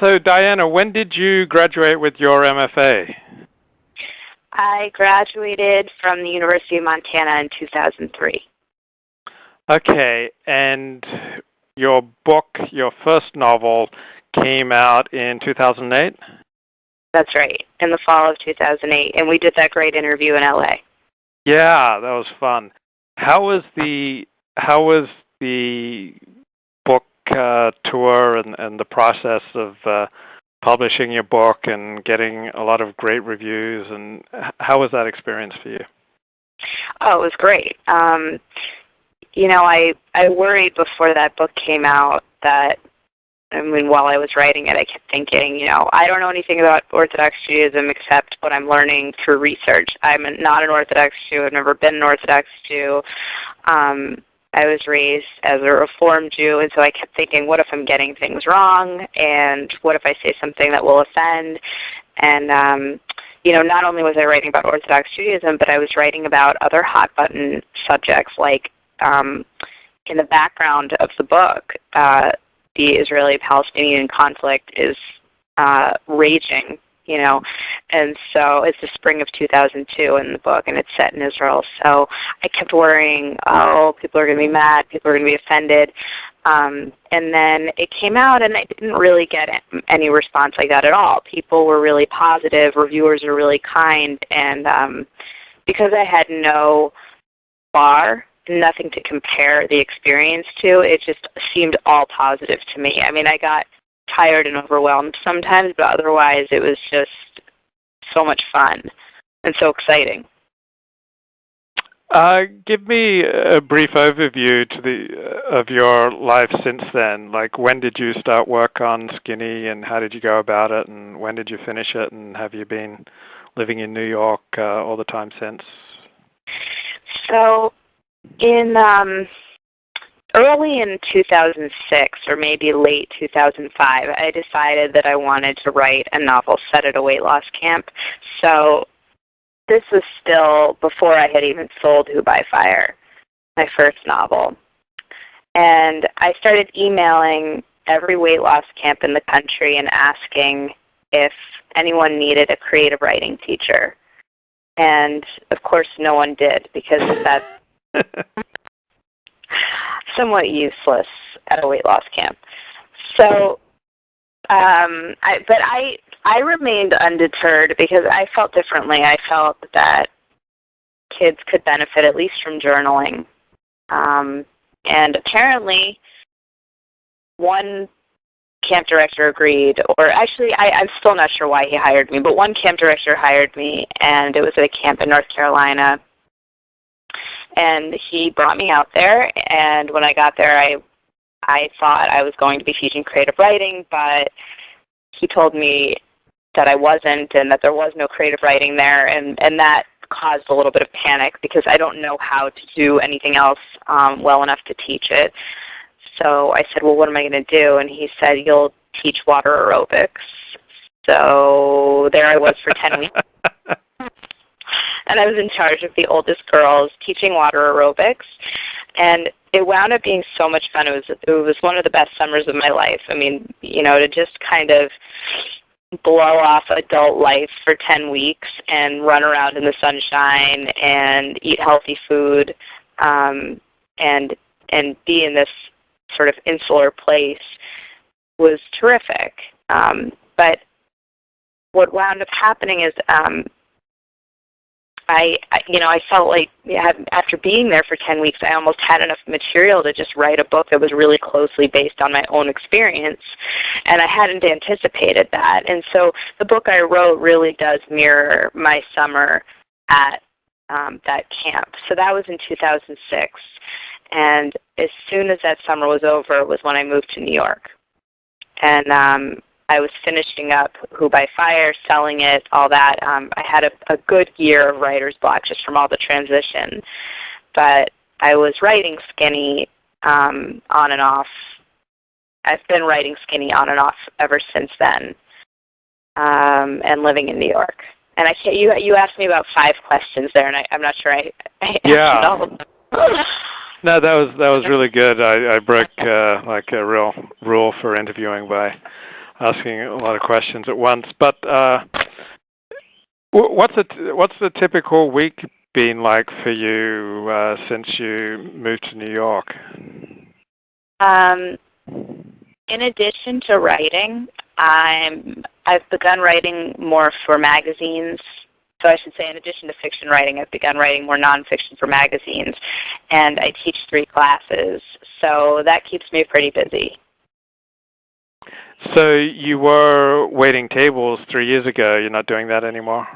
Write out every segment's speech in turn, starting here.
So, Diana, when did you graduate with your MFA? I graduated from the University of Montana in 2003. Okay, and your book, your first novel, came out in 2008? That's right, in the fall of 2008, and we did that great interview in LA. Yeah, that was fun. How was the book tour and the process of publishing your book and getting a lot of great reviews, and how was that experience for you? Oh, it was great. I worried before that book came out that, while I was writing it, I kept thinking, I don't know anything about Orthodox Judaism except what I'm learning through research. I'm not an Orthodox Jew. I've never been an Orthodox Jew. I was raised as a Reform Jew, and so I kept thinking, what if I'm getting things wrong, and what if I say something that will offend? And, not only was I writing about Orthodox Judaism, but I was writing about other hot-button subjects, like in the background of the book, the Israeli-Palestinian conflict is raging, and so it's the spring of 2002 in the book, and it's set in Israel. So I kept worrying, people are going to be mad, people are going to be offended. And then it came out, and I didn't really get any response like that at all. People were really positive, reviewers were really kind, and because I had no bar, nothing to compare the experience to, it just seemed all positive to me. I got tired and overwhelmed sometimes, but otherwise it was just so much fun and so exciting. Give me a brief overview of your life since then. Like, when did you start work on Skinny, and how did you go about it, and when did you finish it, and have you been living in New York all the time since? So early in 2006, or maybe late 2005, I decided that I wanted to write a novel set at a weight loss camp. So this was still before I had even sold Who by Fire, my first novel. And I started emailing every weight loss camp in the country and asking if anyone needed a creative writing teacher. And, of course, no one did, because that's somewhat useless at a weight loss camp. So, I remained undeterred because I felt differently. I felt that kids could benefit at least from journaling. And apparently, one camp director agreed, or actually, I'm still not sure why he hired me, but one camp director hired me, and it was at a camp in North Carolina. And he brought me out there, and when I got there, I thought I was going to be teaching creative writing, but he told me that I wasn't, and that there was no creative writing there, and that caused a little bit of panic because I don't know how to do anything else well enough to teach it. So I said, well, what am I going to do? And he said, you'll teach water aerobics. So there I was for 10 weeks. And I was in charge of the oldest girls teaching water aerobics. And it wound up being so much fun. It was one of the best summers of my life. To just kind of blow off adult life for 10 weeks and run around in the sunshine and eat healthy food and be in this sort of insular place was terrific. But what wound up happening is I felt like after being there for 10 weeks, I almost had enough material to just write a book that was really closely based on my own experience, and I hadn't anticipated that. And so the book I wrote really does mirror my summer at that camp. So that was in 2006, and as soon as that summer was over was when I moved to New York. And I was finishing up Who by Fire, selling it, all that. I had a good year of writer's block just from all the transition. But I was writing Skinny on and off. I've been writing Skinny on and off ever since then, and living in New York. And you asked me about 5 questions there, and I'm not sure I answered all of them. No, that was really good. I broke like a real rule for interviewing by asking a lot of questions at once. But what's the typical week been like for you since you moved to New York? In addition to writing, I've begun writing more for magazines. So I should say, in addition to fiction writing, I've begun writing more nonfiction for magazines, and I teach 3 classes, so that keeps me pretty busy. So you were waiting tables 3 years ago. You're not doing that anymore?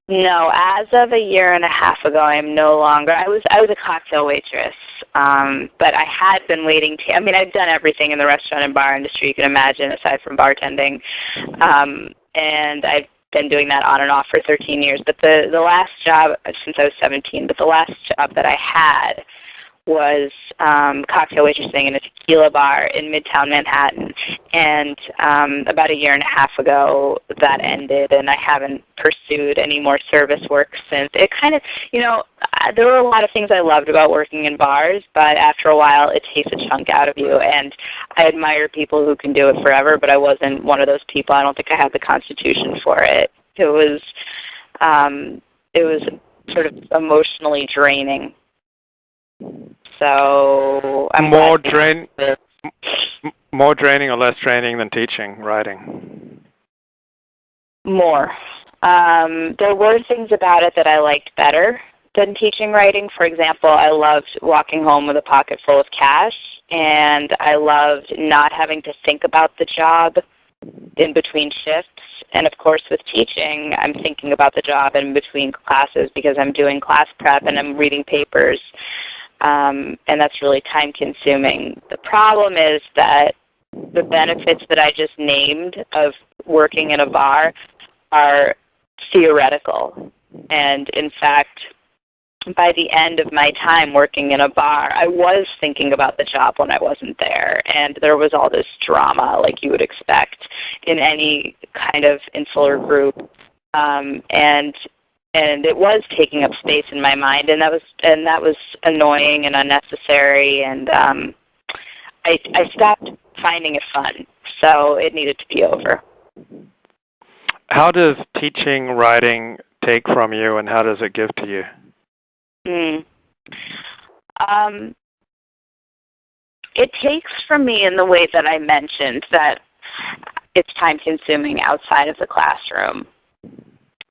No, as of a year and a half ago, I'm no longer. I was a cocktail waitress, but I had been waiting. I've done everything in the restaurant and bar industry you can imagine, aside from bartending, and I've been doing that on and off for 13 years. But the last job, since I was 17, but the last job that I had was cocktail waitressing in a tequila bar in Midtown Manhattan. And about a year and a half ago, that ended, and I haven't pursued any more service work since. It kind of, there were a lot of things I loved about working in bars, but after a while, it takes a chunk out of you. And I admire people who can do it forever, but I wasn't one of those people. I don't think I had the constitution for it. It was sort of emotionally draining. So I'm more draining or less draining than teaching writing? More. There were things about it that I liked better than teaching writing. For example, I loved walking home with a pocket full of cash, and I loved not having to think about the job in between shifts. And of course, with teaching, I'm thinking about the job in between classes because I'm doing class prep and I'm reading papers. And that's really time-consuming. The problem is that the benefits that I just named of working in a bar are theoretical. And in fact, by the end of my time working in a bar, I was thinking about the job when I wasn't there. And there was all this drama, like you would expect in any kind of insular group. And it was taking up space in my mind, and that was annoying and unnecessary. And I stopped finding it fun, so it needed to be over. How does teaching writing take from you, and how does it give to you? It takes from me in the way that I mentioned, that it's time-consuming outside of the classroom.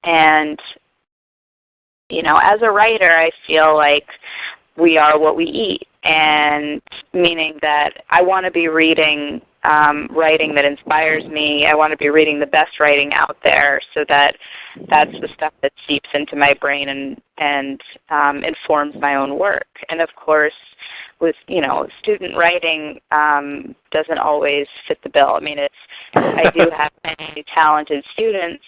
And as a writer, I feel like we are what we eat, and meaning that I want to be reading writing that inspires me. I want to be reading the best writing out there, so that that's the stuff that seeps into my brain and informs my own work. And of course, with student writing doesn't always fit the bill. I do have many talented students,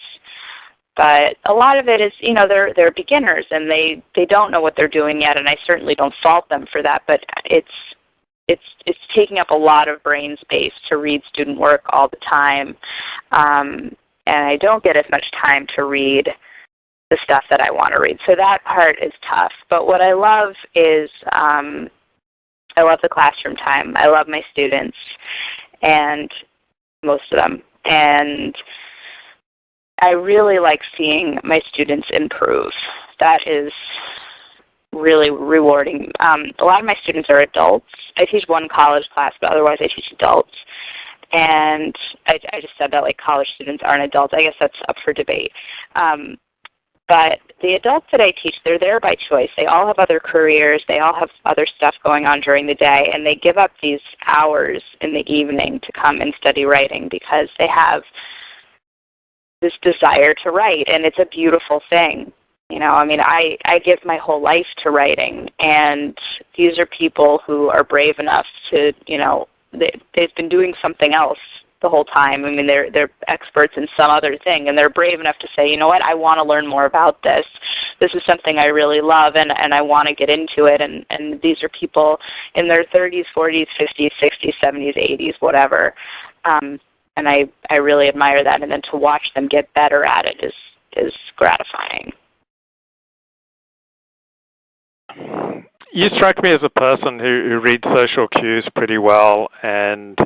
but a lot of it is, they're beginners and they don't know what they're doing yet, and I certainly don't fault them for that. But it's taking up a lot of brain space to read student work all the time, and I don't get as much time to read the stuff that I want to read. So that part is tough. But what I love is I love the classroom time. I love my students, and most of them, and I really like seeing my students improve. That is really rewarding. A lot of my students are adults. I teach one college class, but otherwise I teach adults. And I just said that like college students aren't adults. I guess that's up for debate. But the adults that I teach, they're there by choice. They all have other careers. They all have other stuff going on during the day, and they give up these hours in the evening to come and study writing because they have this desire to write, and it's a beautiful thing. I give my whole life to writing, and these are people who are brave enough to, they've been doing something else the whole time. They're experts in some other thing, and they're brave enough to say, you know what, I want to learn more about this. This is something I really love, and I want to get into it. And these are people in their 30s, 40s, 50s, 60s, 70s, 80s, whatever. And I really admire that. And then to watch them get better at it is gratifying. You strike me as a person who reads social cues pretty well, and